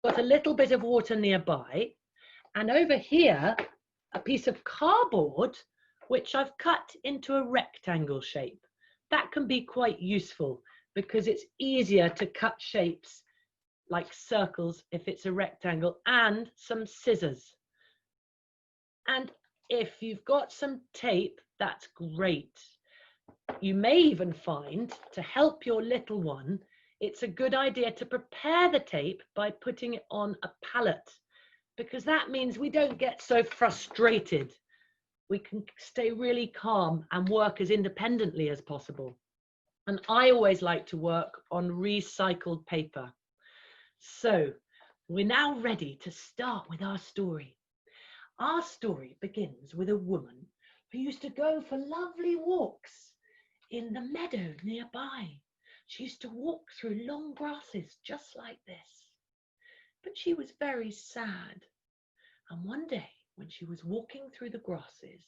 got a little bit of water nearby, and over here, a piece of cardboard, which I've cut into a rectangle shape. That can be quite useful because it's easier to cut shapes like circles if it's a rectangle, and some scissors. And if you've got some tape, that's great. You may even find, to help your little one, it's a good idea to prepare the tape by putting it on a pallet, because that means we don't get so frustrated. We can stay really calm and work as independently as possible. And I always like to work on recycled paper. So we're now ready to start with our story. Our story begins with a woman who used to go for lovely walks in the meadow nearby. She used to walk through long grasses just like this. But she was very sad. And one day, when she was walking through the grasses,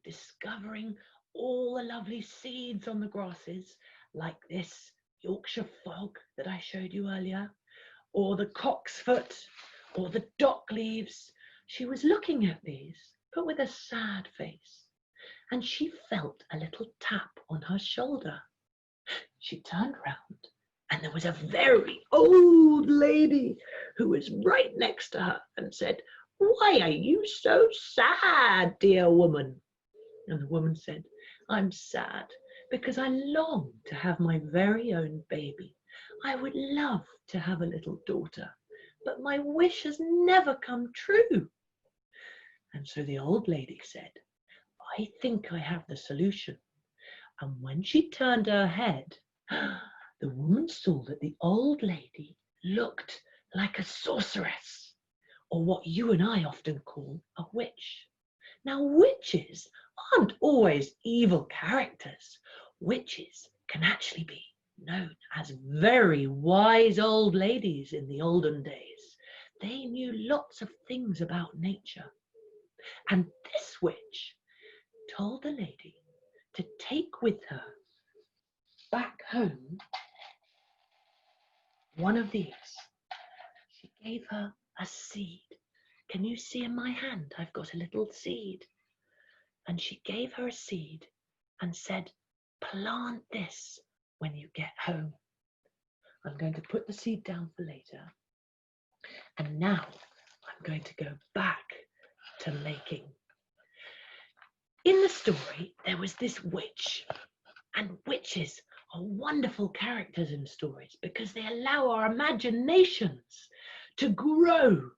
discovering all the lovely seeds on the grasses, like this Yorkshire fog that I showed you earlier, or the cocksfoot, or the dock leaves, she was looking at these, but with a sad face. And she felt a little tap on her shoulder. She turned round, and there was a very old lady who was right next to her and said, "Why are you so sad, dear woman?" And the woman said, "I'm sad because I long to have my very own baby. I would love to have a little daughter, but my wish has never come true." And so the old lady said, "I think I have the solution." And when she turned her head, the woman saw that the old lady looked like a sorceress, or what you and I often call a witch. Now, witches aren't always evil characters. Witches can actually be known as very wise old ladies in the olden days. They knew lots of things about nature. And this witch told the lady to take with her back home one of these. She gave her a seed. Can you see in my hand? I've got a little seed. And she gave her a seed and said, "Plant this when you get home." I'm going to put the seed down for later. And now I'm going to go back to making. In the story, there was this witch, and witches are wonderful characters in stories because they allow our imaginations to grow.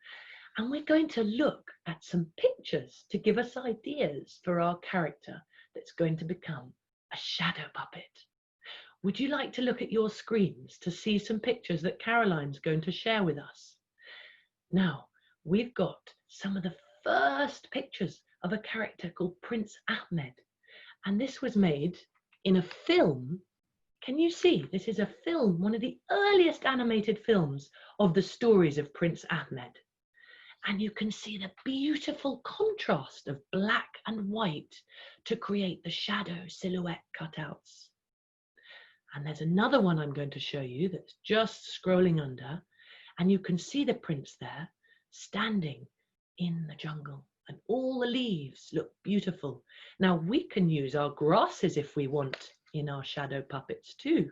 And we're going to look at some pictures to give us ideas for our character that's going to become a shadow puppet. Would you like to look at your screens to see some pictures that Caroline's going to share with us? Now, we've got some of the first pictures of a character called Prince Ahmed. And this was made in a film. Can you see? This is a film, one of the earliest animated films of the stories of Prince Ahmed. And you can see the beautiful contrast of black and white to create the shadow silhouette cutouts. And there's another one I'm going to show you that's just scrolling under, and you can see the prince there standing in the jungle, and all the leaves look beautiful. Now we can use our grasses if we want in our shadow puppets too.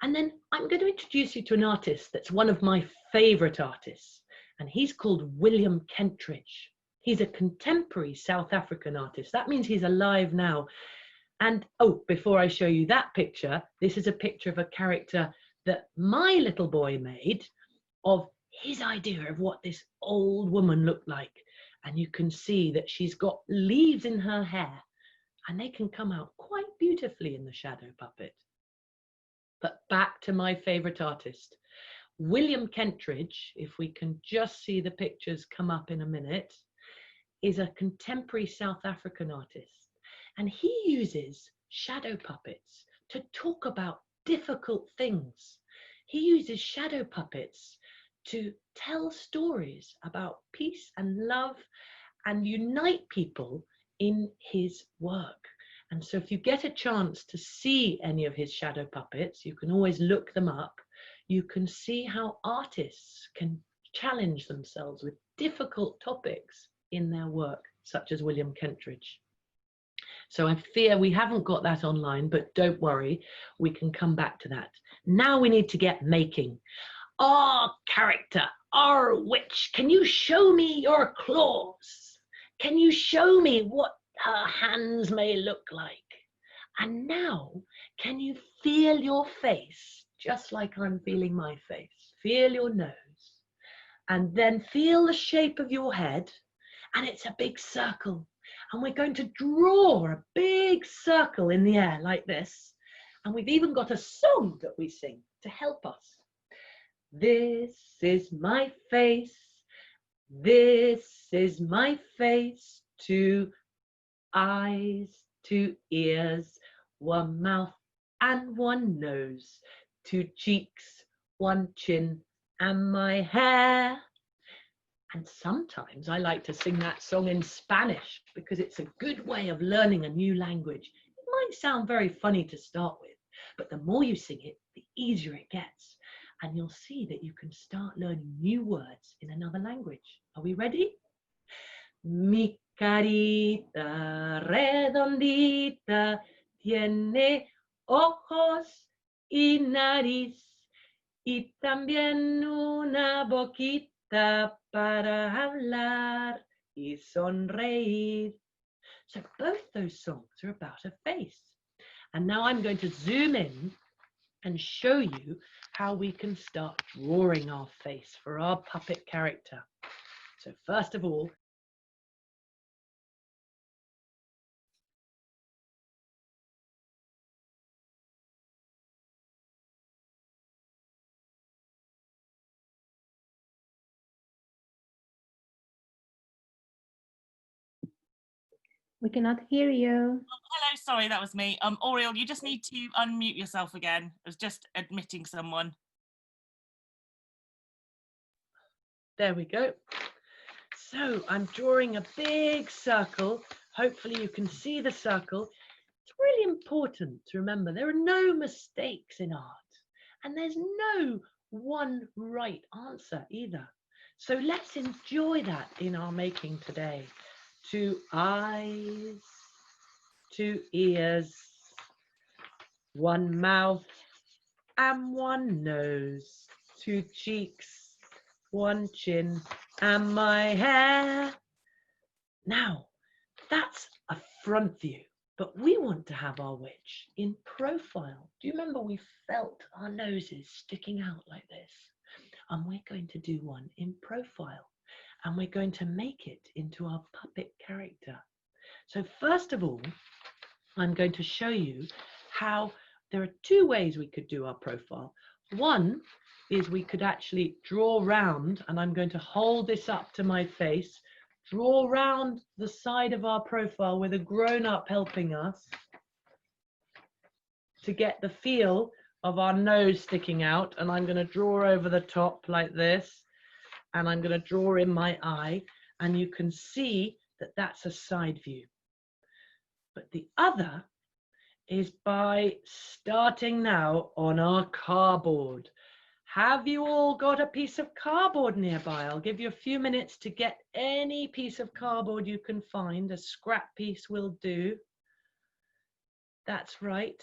And then I'm going to introduce you to an artist that's one of my favorite artists, and he's called William Kentridge. He's a contemporary South African artist. That means he's alive now. And oh, before I show you that picture, this is a picture of a character that my little boy made of his idea of what this old woman looked like. And you can see that she's got leaves in her hair, and they can come out quite beautifully in the shadow puppet. But back to my favorite artist. William Kentridge, if we can just see the pictures come up in a minute, is a contemporary South African artist. And he uses shadow puppets to talk about difficult things. He uses shadow puppets to tell stories about peace and love and unite people in his work. And so if you get a chance to see any of his shadow puppets, you can always look them up. you can see how artists can challenge themselves with difficult topics in their work, such as William Kentridge. So I fear we haven't got that online, but don't worry, we can come back to that. Now we need to get making. Our character, our witch, can you show me your claws? Can you show me what her hands may look like? And now, can you feel your face, just like I'm feeling my face? Feel your nose, and then feel the shape of your head, and it's a big circle. And we're going to draw a big circle in the air like this. And we've even got a song that we sing to help us. This is my face. This is my face. 2 eyes, 2 ears, 1 mouth and 1 nose, 2 cheeks, 1 chin, and my hair. And sometimes I like to sing that song in Spanish because it's a good way of learning a new language. It might sound very funny to start with, but the more you sing it, the easier it gets. And you'll see that you can start learning new words in another language. Are we ready? Mi carita redondita tiene ojos y nariz y también una boquita para hablar y sonreír. So both those songs are about a face. And now I'm going to zoom in and show you how we can start drawing our face for our puppet character. So first of all, we cannot hear you. Oh, hello, sorry, that was me. Auriol, you just need to unmute yourself again. I was just admitting someone. there we go. So I'm drawing a big circle. Hopefully you can see the circle. It's really important to remember there are no mistakes in art, and there's no one right answer either. So let's enjoy that in our making today. 2 eyes, 2 ears, 1 mouth and 1 nose, 2 cheeks, 1 chin, and my hair. Now, that's a front view, but we want to have our witch in profile. Do you remember we felt our noses sticking out like this? And we're going to do one in profile, and we're going to make it into our puppet character. So first of all, I'm going to show you how there are 2 ways we could do our profile. One is we could actually draw round, and I'm going to hold this up to my face, draw round the side of our profile with a grown-up helping us to get the feel of our nose sticking out. And I'm going to draw over the top like this, and I'm going to draw in my eye, and you can see that that's a side view. But the other is by starting now on our cardboard. Have you all got a piece of cardboard nearby? I'll give you a few minutes to get any piece of cardboard you can find. A scrap piece will do. That's right.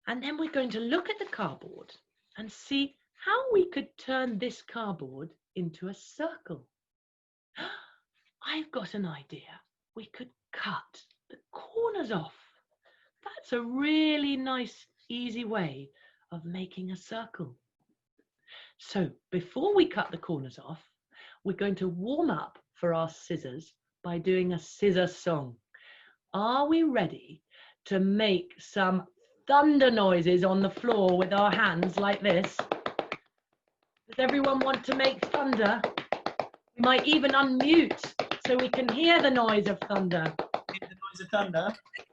And then we're going to look at the cardboard and see how we could turn this cardboard into a circle. I've got an idea. We could cut the corners off. That's a really nice, easy way of making a circle. So before we cut the corners off, we're going to warm up for our scissors by doing a scissor song. Are we ready to make some thunder noises on the floor with our hands like this? Does everyone want to make thunder? We might even unmute so we can hear the noise of thunder. The noise of thunder.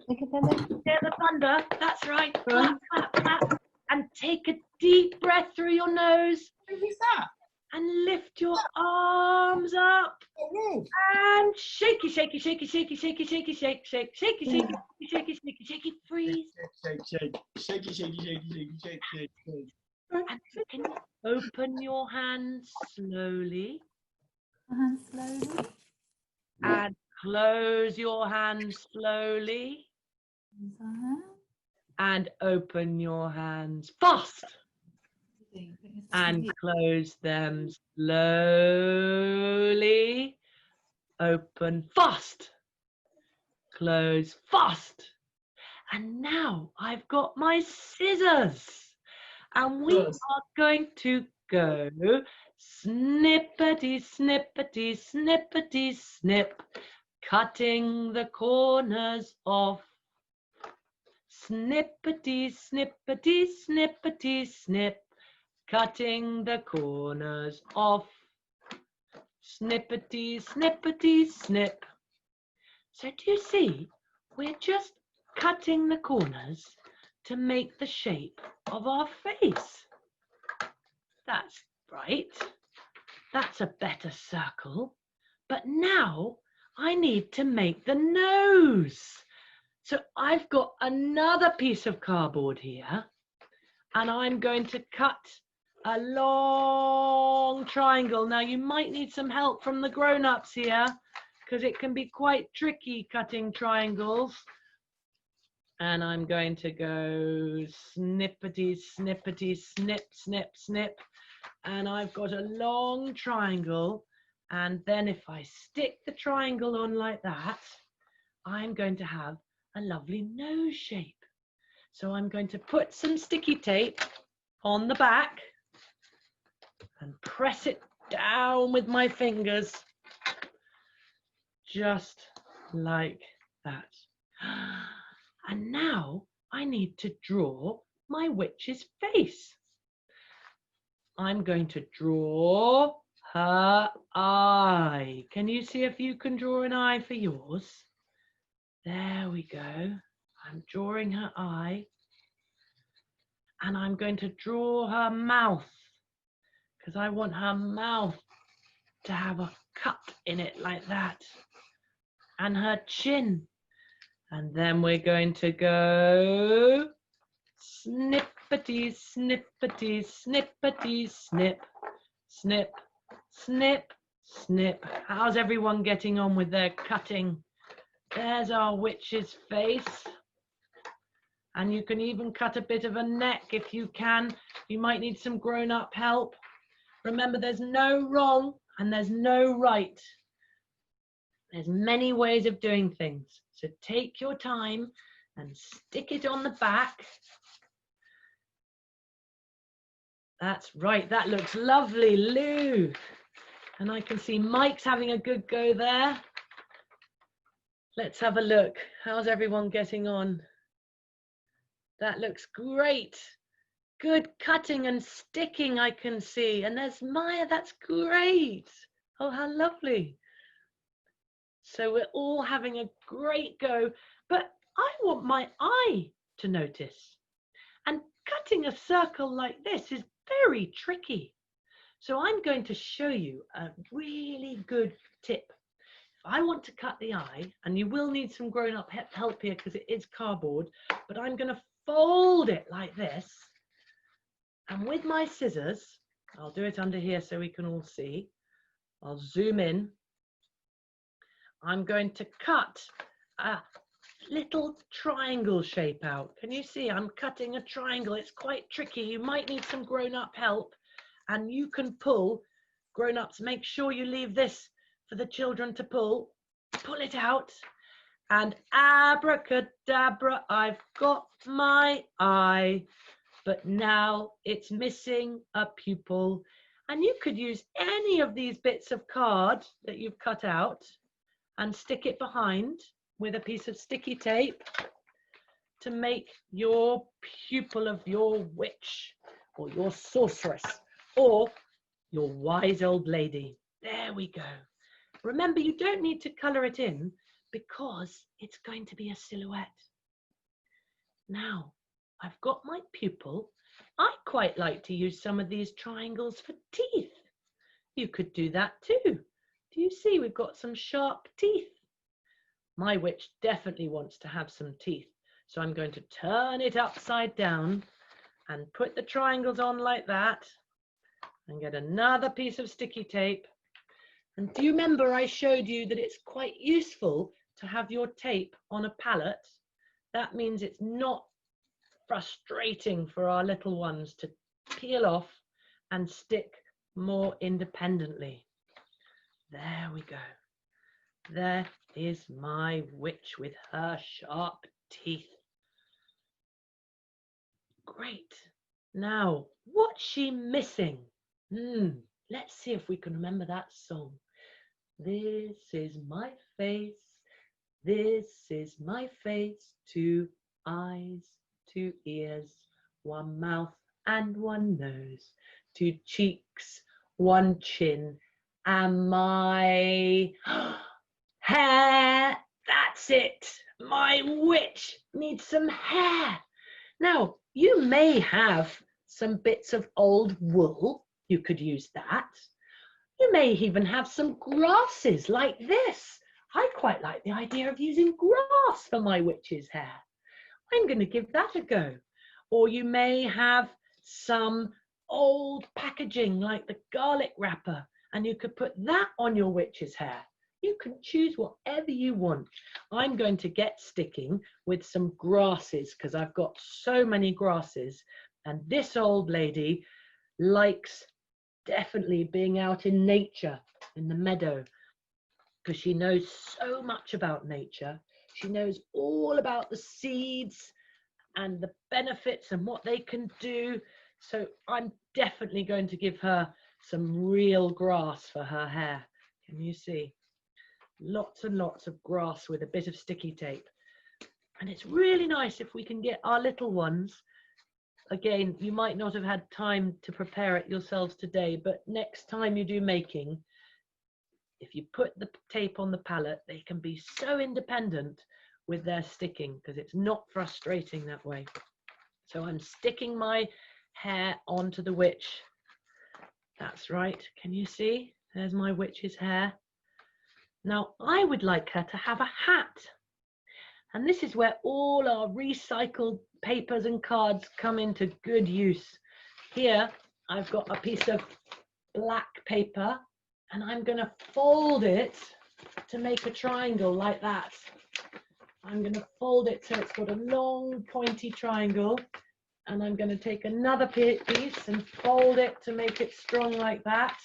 Hear the thunder? That's right. Clap, clap, clap. And take a deep breath through your nose. Who's that? And lift your arms up. Oh, and shaky, shaky, shaky, shaky, shaky, shaky, shake, shake, shaky, shaky, shaky, shaky, shaky, freeze. shake, shake, shaky, shaky, shaky, shake, shake, shake. And can you open your hands slowly And slowly. and close your hands slowly and open your hands fast and close them slowly. Open fast, close fast. And now I've got my scissors and we are going to go snippety, snippety, snippety, snip, cutting the corners off. Snippety, snippety, snippety, snip, cutting the corners off. Snippety, snippety, snip. So do you see, we're just cutting the corners to make the shape of our face. That's right. That's a better circle. But now I need to make the nose. So I've got another piece of cardboard here and I'm going to cut a long triangle. Now you might need some help from the grown-ups here because it can be quite tricky cutting triangles. And I'm going to go snippety, snippety, snip, snip, snip. And I've got a long triangle. And then if I stick the triangle on like that, I'm going to have a lovely nose shape. So I'm going to put some sticky tape on the back and press it down with my fingers, just like that. And now I need to draw my witch's face. I'm going to draw her eye. Can you see if you can draw an eye for yours? There we go. I'm drawing her eye. And I'm going to draw her mouth because I want her mouth to have a cut in it like that. And her chin. And then we're going to go snippety, snippety, snippety, snip, snip, snip, snip. How's everyone getting on with their cutting? There's our witch's face. And you can even cut a bit of a neck if you can. You might need some grown-up help. Remember, there's no wrong and there's no right. There's many ways of doing things. So take your time and stick it on the back. That's right, that looks lovely, Lou. And I can see Mike's having a good go there. Let's have a look. How's everyone getting on? That looks great. Good cutting and sticking, I can see. And there's Maya, that's great. Oh, how lovely. So we're all having a great go, but I want my eye to notice. And cutting a circle like this is very tricky. So I'm going to show you a really good tip. If I want to cut the eye, and you will need some grown-up help here because it is cardboard, but I'm going to fold it like this. And with my scissors, I'll do it under here so we can all see. I'll zoom in. I'm going to cut a little triangle shape out. Can you see? I'm cutting a triangle. It's quite tricky. You might need some grown-up help, and you can pull. Grown-ups, make sure you leave this for the children to pull. Pull it out, and abracadabra, I've got my eye, but now it's missing a pupil. And you could use any of these bits of card that you've cut out and stick it behind with a piece of sticky tape to make your pupil of your witch or your sorceress or your wise old lady. There we go. Remember, you don't need to colour it in because it's going to be a silhouette. Now, I've got my pupil. I quite like to use some of these triangles for teeth. You could do that too. Do you see we've got some sharp teeth? My witch definitely wants to have some teeth. So I'm going to turn it upside down and put the triangles on like that, and get another piece of sticky tape. And do you remember I showed you that it's quite useful to have your tape on a palette? That means it's not frustrating for our little ones to peel off and stick more independently. There we go. There is my witch with her sharp teeth. Great. Now, what's she missing? Let's see if we can remember that song. This is my face. This is my face. 2 eyes, 2 ears, 1 mouth and 1 nose, 2 cheeks, 1 chin, and my hair. That's it. My witch needs some hair. Now, you may have some bits of old wool. You could use that. You may even have some grasses like this. I quite like the idea of using grass for my witch's hair. I'm going to give that a go. Or you may have some old packaging like the garlic wrapper, and you could put that on your witch's hair. You can choose whatever you want. I'm going to get sticking with some grasses because I've got so many grasses, and this old lady likes definitely being out in nature, in the meadow, because she knows so much about nature. She knows all about the seeds and the benefits and what they can do. So I'm definitely going to give her some real grass for her hair. Can you see? Lots and lots of grass with a bit of sticky tape. And it's really nice if we can get our little ones. Again, you might not have had time to prepare it yourselves today, but next time you do making, if you put the tape on the palette, they can be so independent with their sticking because it's not frustrating that way. So I'm sticking my hair onto the witch. That's right. Can you see? There's my witch's hair. Now I would like her to have a hat. And this is where all our recycled papers and cards come into good use. Here I've got a piece of black paper, and I'm going to fold it to make a triangle like that. I'm going to fold it so it's got a long pointy triangle, and I'm going to take another piece and fold it to make it strong like that,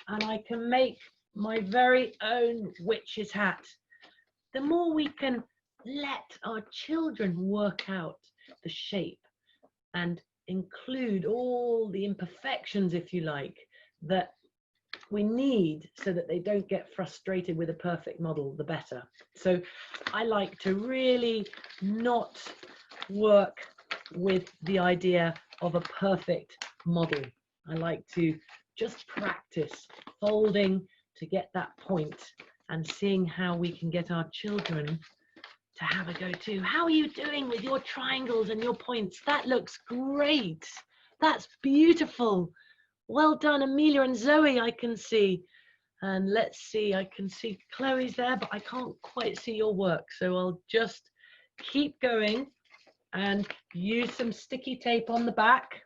and I can make my very own witch's hat. The more we can let our children work out the shape and include all the imperfections, if you like, that we need so that they don't get frustrated with a perfect model, the better. So I like to really not work with the idea of a perfect model. I like to just practice folding to get that point and seeing how we can get our children to have a go too. How are you doing with your triangles and your points? That looks great. That's beautiful. Well done, Amelia and Zoe, I can see. And let's see, I can see Chloe's there, but I can't quite see your work. So I'll just keep going and use some sticky tape on the back.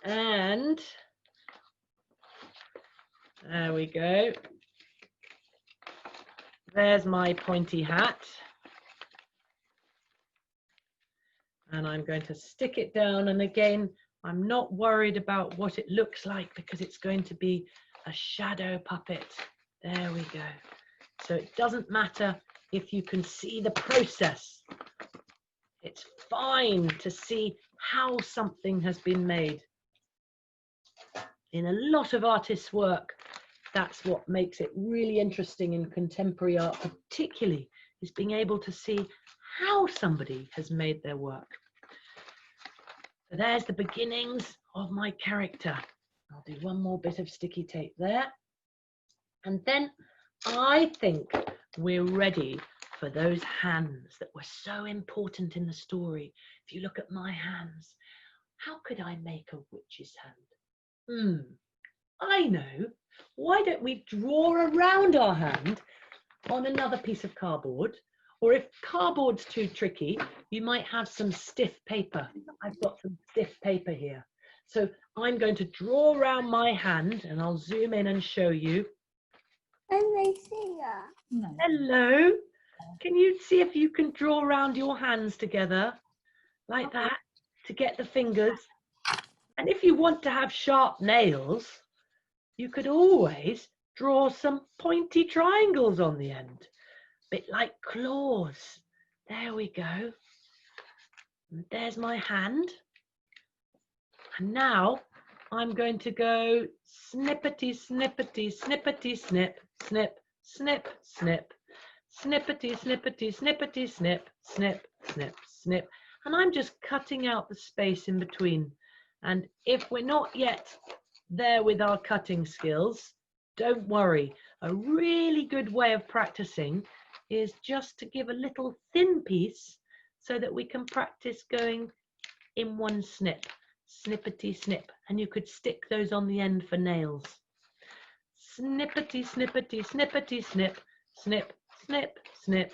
And there we go. There's my pointy hat. And I'm going to stick it down. And again, I'm not worried about what it looks like because it's going to be a shadow puppet. There we go. So it doesn't matter if you can see the process. It's fine to see how something has been made. In a lot of artists' work, that's what makes it really interesting in contemporary art, particularly, is being able to see how somebody has made their work. So there's the beginnings of my character. I'll do one more bit of sticky tape there. And then I think we're ready for those hands that were so important in the story. If you look at my hands, how could I make a witch's hand? I know. Why don't we draw around our hand on another piece of cardboard, Or if cardboard's too tricky, you might have some stiff paper. I've got some stiff paper here. So I'm going to draw around my hand and I'll zoom in and show you. Can they see that? No. Hello. Can you see if you can draw around your hands together like that to get the fingers? And if you want to have sharp nails, you could always draw some pointy triangles on the end, a bit like claws. There we go. And there's my hand. And now I'm going to go snippety, snippety, snippety, snip, snip, snip, snip, snippety, snippety, snippety, snip, snip, snip, snip. And I'm just cutting out the space in between. And if we're not yet there with our cutting skills, don't worry. A really good way of practicing is just to give a little thin piece so that we can practice going in one snip, snippety snip, and you could stick those on the end for nails. Snippety, snippety, snippety, snip, snip, snip, snip,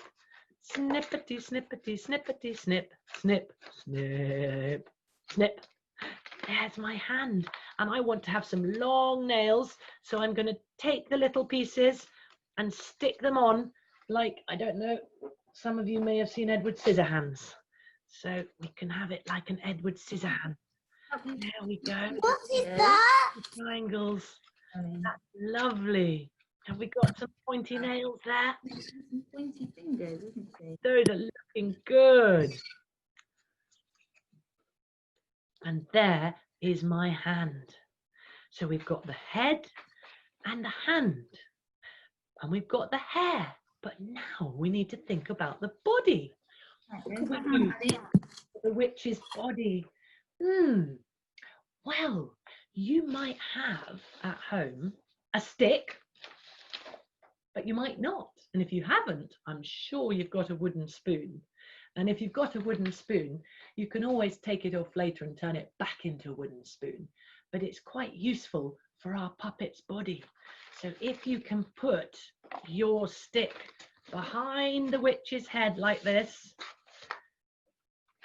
snippety, snippety, snippety, snip, snip, snip, snip. There's my hand, and I want to have some long nails, so I'm going to take the little pieces and stick them on like, I don't know, some of you may have seen Edward Scissorhands, so we can have it like an Edward Scissorhand. There we go. What is that? Triangles. That's lovely. Have we got some pointy nails there? Some pointy fingers, isn't she? Those are looking good. And there is my hand. So we've got the head and the hand. And we've got the hair. But now we need to think about the body. What can we do for the witch's body? Well, you might have at home a stick, but you might not. And if you haven't, I'm sure you've got a wooden spoon. And if you've got a wooden spoon, you can always take it off later and turn it back into a wooden spoon. But it's quite useful for our puppet's body. So if you can put your stick behind the witch's head like this,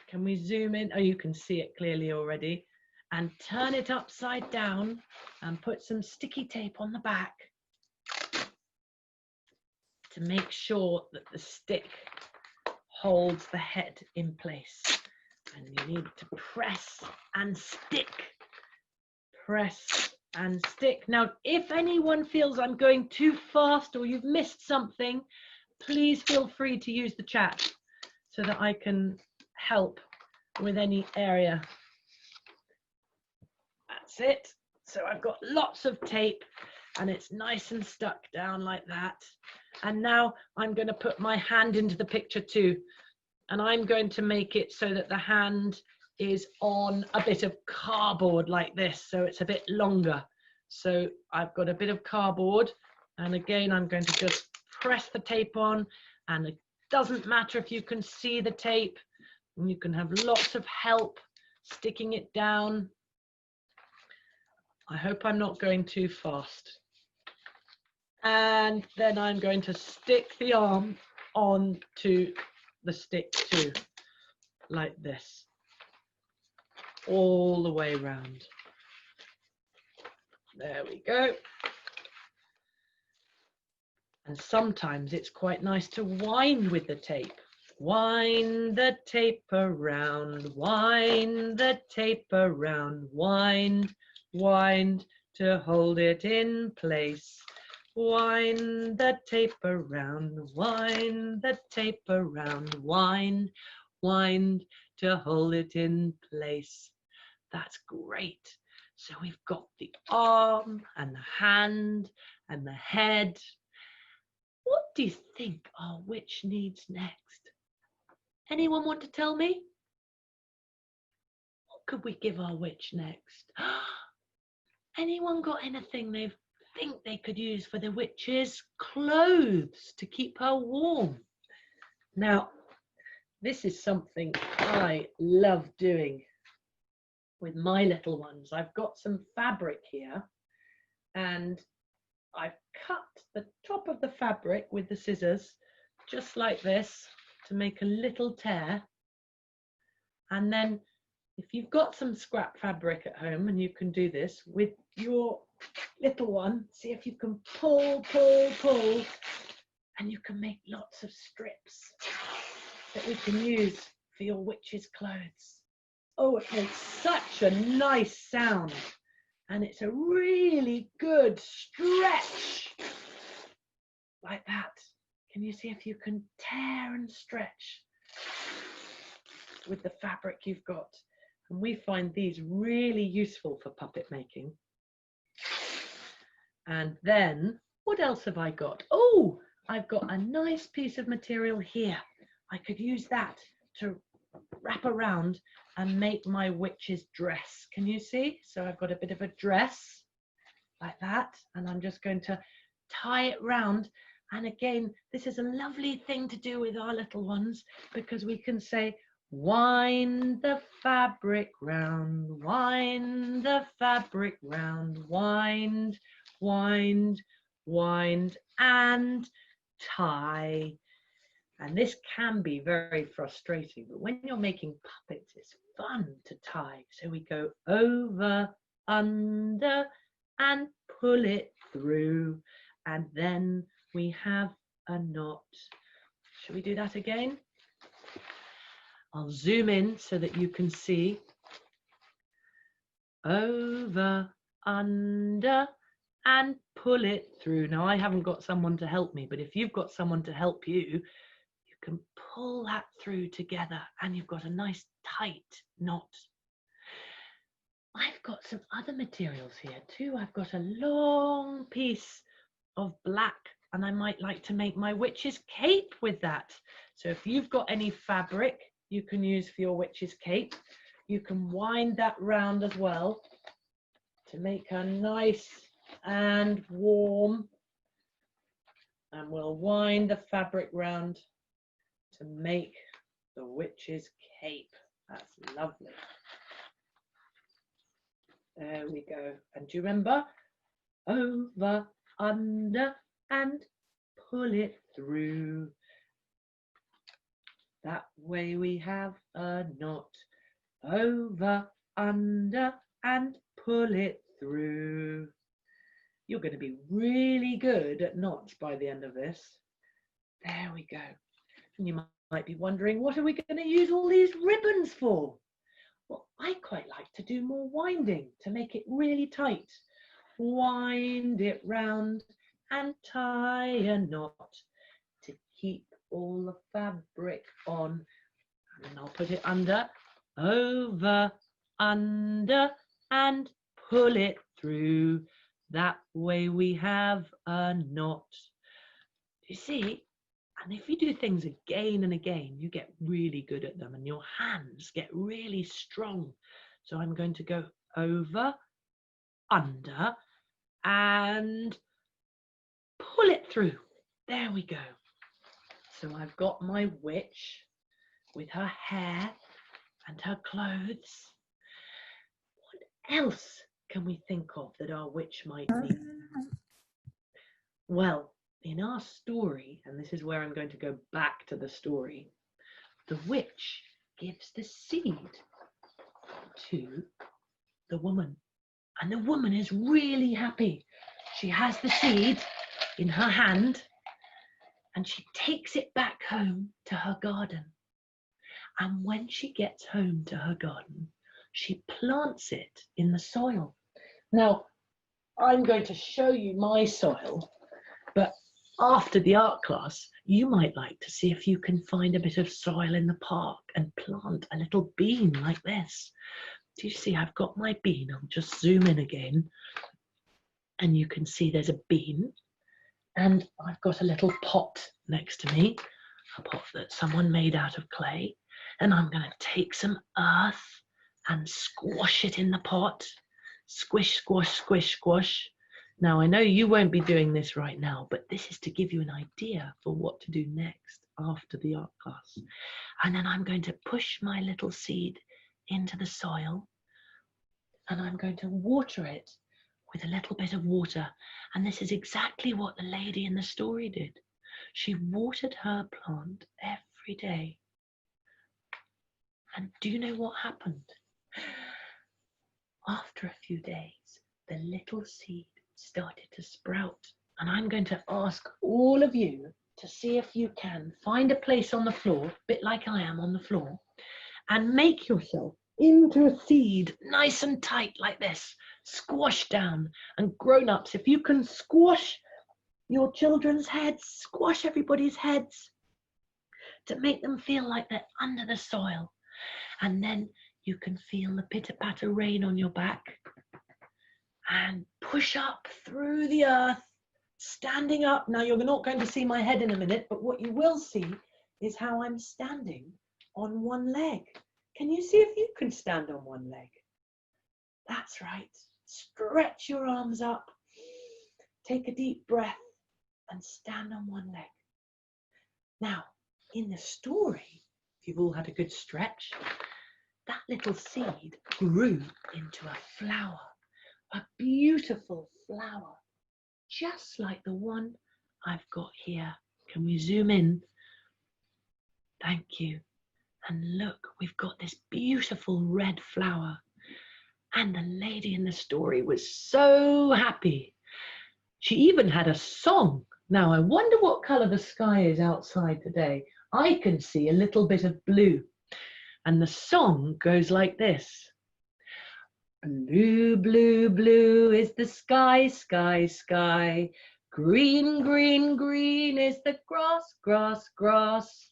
can we zoom in? Oh, you can see it clearly already. And turn it upside down and put some sticky tape on the back to make sure that the stick holds the head in place. And you need to press and stick. Press and stick. Now, if anyone feels I'm going too fast or you've missed something, please feel free to use the chat so that I can help with any area. That's it. So I've got lots of tape and it's nice and stuck down like that. And now I'm going to put my hand into the picture too. And I'm going to make it so that the hand is on a bit of cardboard like this. So it's a bit longer. So I've got a bit of cardboard. And again, I'm going to just press the tape on. And it doesn't matter if you can see the tape. And you can have lots of help sticking it down. I hope I'm not going too fast. And then I'm going to stick the arm onto the stick too, like this, all the way around. There we go. And sometimes it's quite nice to wind with the tape. Wind the tape around, wind the tape around, wind, wind to hold it in place. Wind the tape around, wind the tape around, wind, wind to hold it in place. That's great. So we've got the arm and the hand and the head. What do you think our witch needs next? Anyone want to tell me? What could we give our witch next? Anyone got anything they think they could use for the witch's clothes to keep her warm? Now, this is something I love doing with my little ones. I've got some fabric here and I've cut the top of the fabric with the scissors just like this. to make a little tear. And then if you've got some scrap fabric at home, and you can do this with your little one, see if you can pull, and you can make lots of strips that we can use for your witch's clothes. Oh, it makes such a nice sound, and it's a really good stretch, like that. Can you see if you can tear and stretch with the fabric you've got? And we find these really useful for puppet making. And then, what else have I got? Oh, I've got a nice piece of material here. I could use that to wrap around and make my witch's dress. Can you see? So I've got a bit of a dress like that, and I'm just going to tie it round. And again, this is a lovely thing to do with our little ones, because we can say, wind the fabric round, wind the fabric round, wind, wind, wind, and tie. And this can be very frustrating, but when you're making puppets, it's fun to tie. So we go over, under, and pull it through, and then we have a knot. Should we do that again? I'll zoom in so that you can see. Over, under, and pull it through. Now, I haven't got someone to help me, but if you've got someone to help you, you can pull that through together, and you've got a nice tight knot. I've got some other materials here too. I've got a long piece of black, and I might like to make my witch's cape with that. So if you've got any fabric you can use for your witch's cape, you can wind that round as well to make her nice and warm. And we'll wind the fabric round to make the witch's cape. That's lovely. There we go. And do you remember? Over, under, and pull it through. That way we have a knot. Over, under, and pull it through. You're going to be really good at knots by the end of this. There we go. And you might be wondering, what are we going to use all these ribbons for? Well, I quite like to do more winding to make it really tight. Wind it round and tie a knot to keep all the fabric on. And I'll put it under, over, under, and pull it through. That way we have a knot. You see? And if you do things again and again, you get really good at them, and your hands get really strong. So I'm going to go over, under, and pull it through. There we go. So I've got my witch with her hair and her clothes. What else can we think of that our witch might need? Well, in our story, and this is where I'm going to go back to the story, the witch gives the seed to the woman, and the woman is really happy. She has the seed in her hand, and she takes it back home to her garden. And when she gets home to her garden, she plants it in the soil. Now, I'm going to show you my soil, but after the art class, you might like to see if you can find a bit of soil in the park and plant a little bean like this. Do you see I've got my bean? I'll just zoom in again, and you can see there's a bean, and I've got a little pot next to me, a pot that someone made out of clay, and I'm going to take some earth and squash it in the pot. Squish, squash, squish, squash. Now, I know you won't be doing this right now, but this is to give you an idea for what to do next after the art class. And then I'm going to push my little seed into the soil, and I'm going to water it with a little bit of water. And this is exactly what the lady in the story did. She watered her plant every every day. And do you know what happened? After a few days, the little seed started to sprout. And I'm going to ask all of you to see if you can find a place on the floor, a bit like I am on the floor, and make yourself into a seed, nice and tight like this, squash down. And grown-ups, if you can squash your children's heads, squash everybody's heads to make them feel like they're under the soil. And then you can feel the pitter-patter rain on your back and push up through the earth, standing up. Now you're not going to see my head in a minute, but what you will see is how I'm standing on one leg. Can you see if you can stand on one leg? That's right. Stretch your arms up. Take a deep breath and stand on one leg. Now, in the story, if you've all had a good stretch, that little seed grew into a flower, a beautiful flower, just like the one I've got here. Can we zoom in? Thank you. And look, we've got this beautiful red flower. And the lady in the story was so happy. She even had a song. Now, I wonder what colour the sky is outside today. I can see a little bit of blue. And the song goes like this. Blue, blue, blue is the sky, sky, sky. Green, green, green is the grass, grass, grass.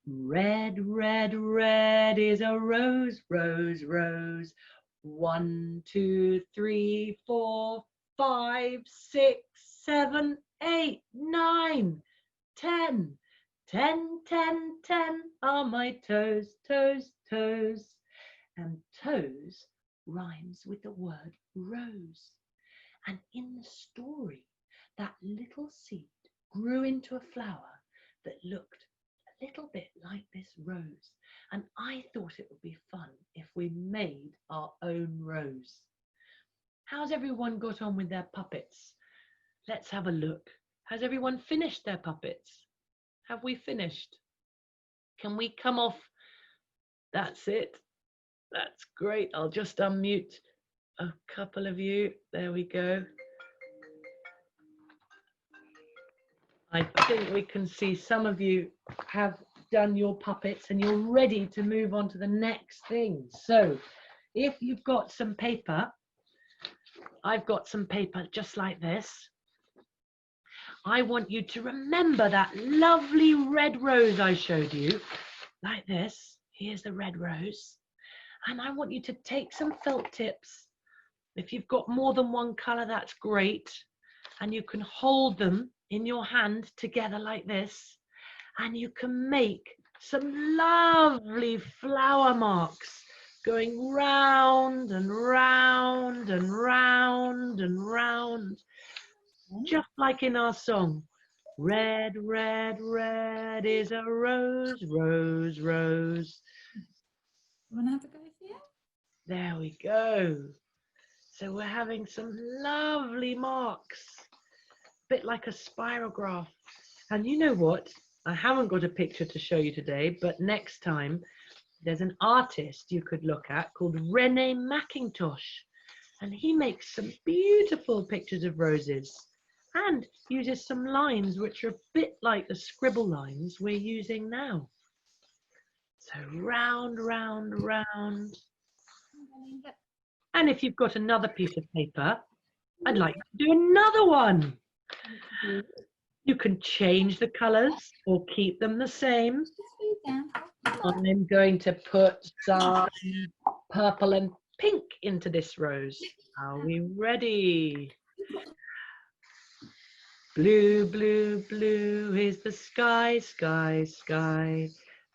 Red, red, red is a rose, rose, rose. 1, 2, 3, 4, 5, 6, 7, 8, 9, 10. 10, 10, 10 are my toes, toes, toes. And toes rhymes with the word rose. And in the story, that little seed grew into a flower that looked a little bit like this rose. And I thought it would be fun if we made our own rose. How's everyone got on with their puppets? Let's have a look. Has everyone finished their puppets? Have we finished? Can we come off? That's it. That's great. I'll just unmute a couple of you. There we go. I think we can see some of you have done your puppets and you're ready to move on to the next thing. So if you've got some paper, I've got some paper just like this. I want you to remember that lovely red rose I showed you, like this. Here's the red rose. And I want you to take some felt tips. If you've got more than one color, that's great. And you can hold them in your hand together like this. And you can make some lovely flower marks going round and round and round and round. Just like in our song. Red, red, red is a rose, rose, rose. You want to have a go here? There we go. So we're having some lovely marks. A bit like a spirograph. And you know what? I haven't got a picture to show you today, but next time there's an artist you could look at called Renee McIntosh. And he makes some beautiful pictures of roses and uses some lines which are a bit like the scribble lines we're using now. So round, round, round. And if you've got another piece of paper, I'd like to do another one. You can change the colours or keep them the same. I'm going to put some purple and pink into this rose. Are we ready? Blue, blue, blue is the sky, sky, sky.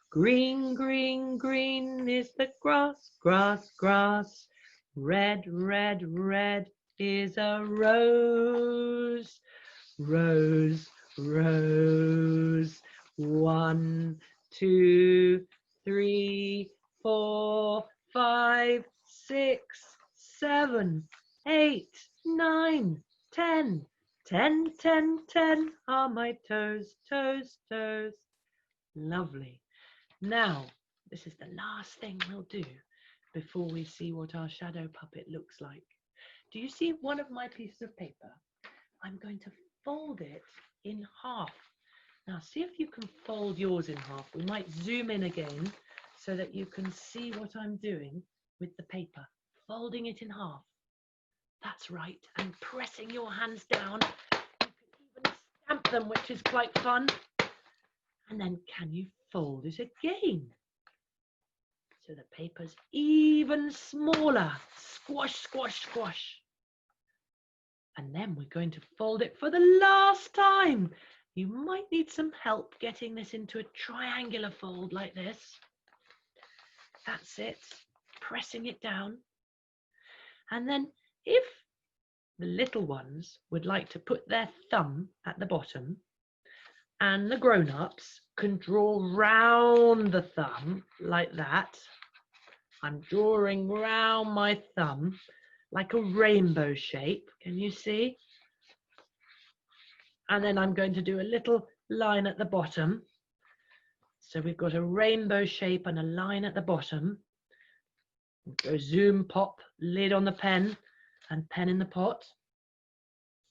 Green, green, green is the grass, grass, grass. Red, red, red is a rose, rose, rose. 1, 2, 3, 4, 5, 6, 7, 8, 9, 10. 10, 10, 10 are my toes, toes, toes. Lovely. Now, this is the last thing we'll do before we see what our shadow puppet looks like. Do you see one of my pieces of paper? I'm going to fold it in half. Now, see if you can fold yours in half. We might zoom in again so that you can see what I'm doing with the paper. Folding it in half. That's right. And pressing your hands down. You can even stamp them, which is quite fun. And then can you fold it again? So the paper's even smaller. Squash, squash, squash. And then we're going to fold it for the last time. You might need some help getting this into a triangular fold like this. That's it. Pressing it down. And then if the little ones would like to put their thumb at the bottom, and the grown-ups can draw round the thumb like that. I'm drawing round my thumb like a rainbow shape. Can you see? And then I'm going to do a little line at the bottom. So we've got a rainbow shape and a line at the bottom. Go zoom, pop, lid on the pen and pen in the pot.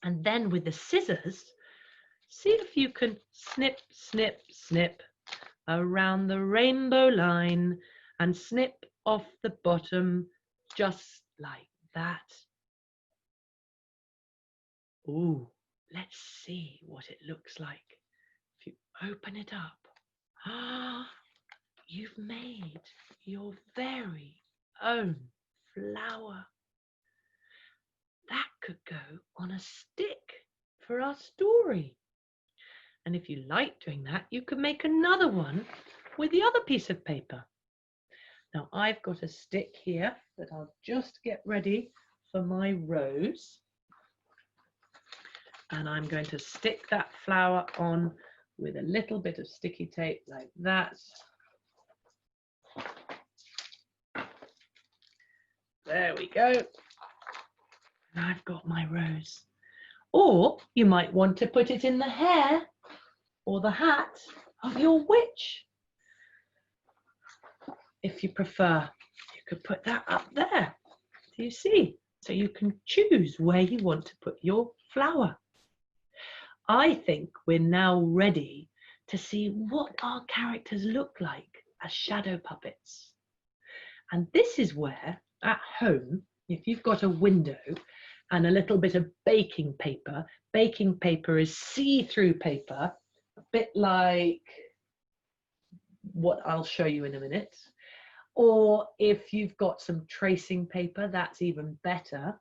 And then with the scissors, see if you can snip, snip, snip around the rainbow line and snip off the bottom just like that. Ooh, let's see what it looks like. If you open it up, you've made your very own flower. That could go on a stick for our story. And if you like doing that, you could make another one with the other piece of paper. Now I've got a stick here that I'll just get ready for my rose. And I'm going to stick that flower on with a little bit of sticky tape like that. There we go. And I've got my rose. Or you might want to put it in the hair or the hat of your witch. If you prefer, you could put that up there. Do you see? So you can choose where you want to put your flower. I think we're now ready to see what our characters look like as shadow puppets. And this is where, at home, if you've got a window and a little bit of baking paper is see-through paper, a bit like what I'll show you in a minute. Or if you've got some tracing paper, that's even better.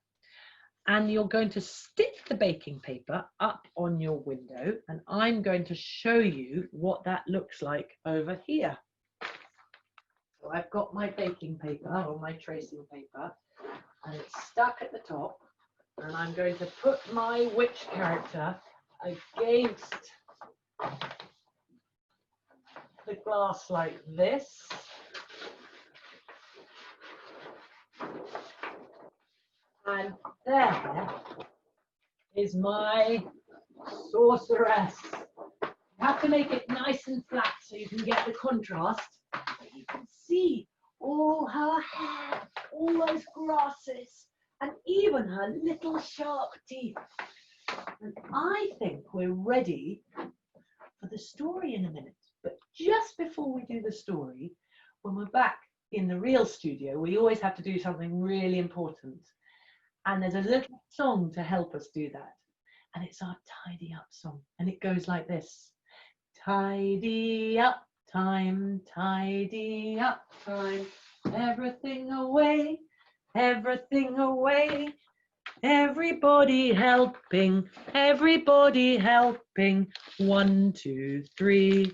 And you're going to stick the baking paper up on your window, and I'm going to show you what that looks like over here. So I've got my baking paper or my tracing paper, and it's stuck at the top, and I'm going to put my witch character against the glass like this. And there is my sorceress. You have to make it nice and flat so you can get the contrast. But you can see all her hair, all those grasses, and even her little sharp teeth. And I think we're ready for the story in a minute. But just before we do the story, when we're back in the real studio, we always have to do something really important. And there's a little song to help us do that. And it's our tidy up song. And it goes like this. Tidy up time, tidy up time. Everything away, everything away. Everybody helping, everybody helping. 1, 2, 3,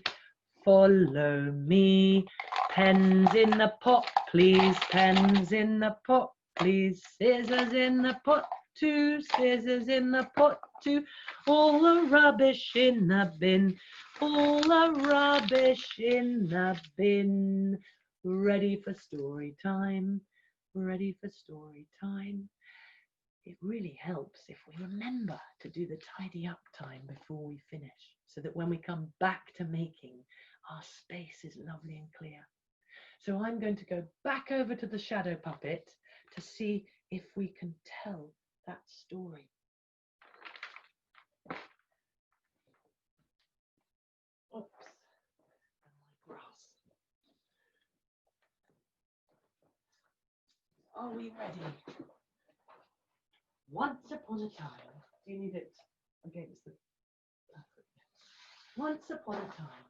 follow me. Pens in the pot, please, pens in the pot. Please, scissors in the pot too, scissors in the pot too. All the rubbish in the bin, all the rubbish in the bin. Ready for story time, ready for story time. It really helps if we remember to do the tidy up time before we finish, so that when we come back to making, our space is lovely and clear. So I'm going to go back over to the shadow puppet to see if we can tell that story. Oops, and my grass. Are we ready? Once upon a time, do you need it against the... Once upon a time,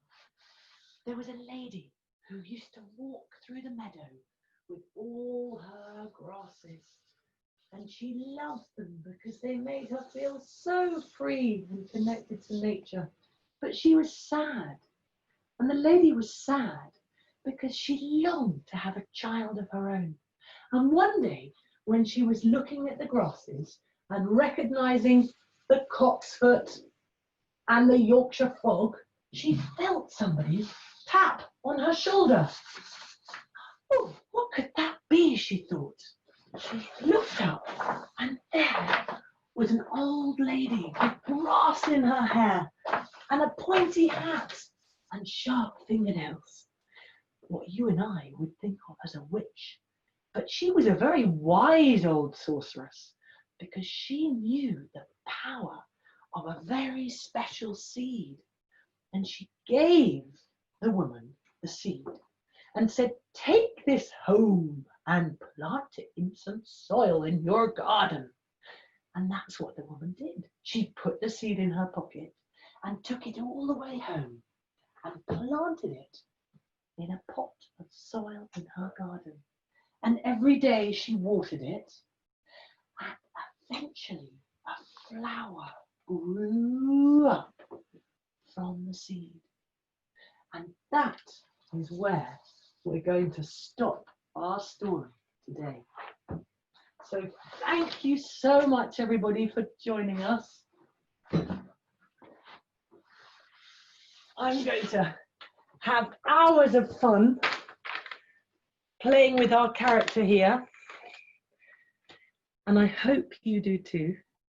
there was a lady who used to walk through the meadow with all her grasses. And she loved them because they made her feel so free and connected to nature. But she was sad. And the lady was sad because she longed to have a child of her own. And one day, when she was looking at the grasses and recognizing the cocksfoot and the Yorkshire fog, she felt somebody tap on her shoulder. Oh, what could that be, she thought. She looked up, and there was an old lady with grass in her hair and a pointy hat and sharp fingernails. What you and I would think of as a witch. But she was a very wise old sorceress because she knew the power of a very special seed. And she gave the woman the seed and said, take this home and plant it in some soil in your garden. And that's what the woman did. She put the seed in her pocket and took it all the way home and planted it in a pot of soil in her garden. And every day she watered it, and eventually a flower grew up from the seed. And that is where we're going to stop our story today. So thank you so much, everybody, for joining us. I'm going to have hours of fun playing with our character here. And I hope you do too.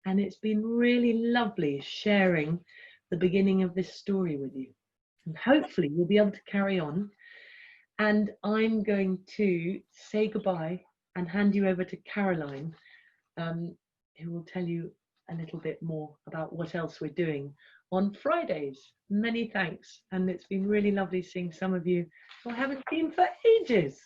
And it's been really lovely sharing the beginning of this story with you. And hopefully you'll be able to carry on. And I'm going to say goodbye and hand you over to Caroline, who will tell you a little bit more about what else we're doing on Fridays. Many thanks. And it's been really lovely seeing some of you who I haven't seen for ages.